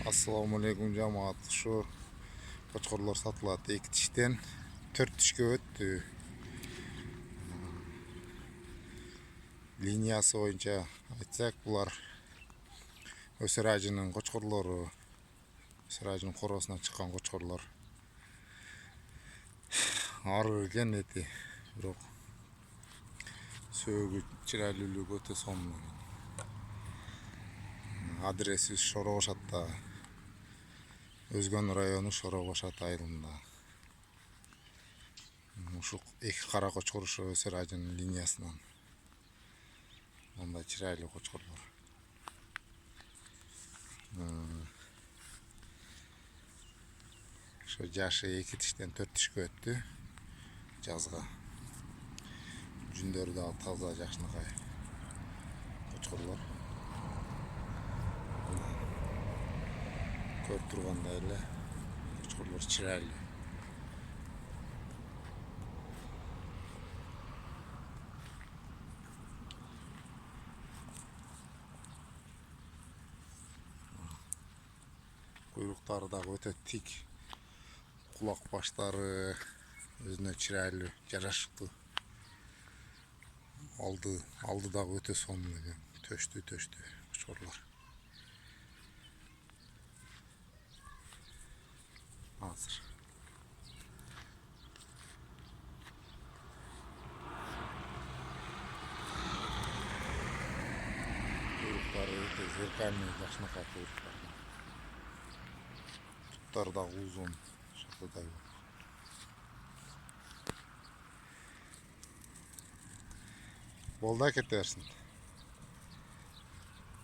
Assalamu alaikum жамаат. Şu qochqorlar satıladi. 2 tişten 4 tişke öttü. Liniyası boyunca aytsak bular Ösirajının qochqorlары. Ösirajının qorosuna çıkan qochqorlar. Arı ekan eti. Biroq söөгү чырайлуулугу өтө сонун. Адресі Шоробашатта. Өзгөн району Шоробашат айылында. Ушул эки кара кочкор ошо Ösirajынын линиясынан. Мындай чырайлуу кочкорлор. Ошо жашы 2 тиштен 4 тишке өттү. Жазга. Жүндөрү да таза жакшынакай кочкорлор. Көрүп тургандай эле кочкорлор чырайлуу. Kuyruktары да өтө тик. Kulak баштары өзүнө чырайлуу, жарашыктуу. Алды дагы өтө сонун экен. Төштү кочкорлор. Азыр. Kuyruktары өтө зеркальный, жакшынакай кuyруктар. Туттары дагы узун. Шатыдай. Болду, кете берсин.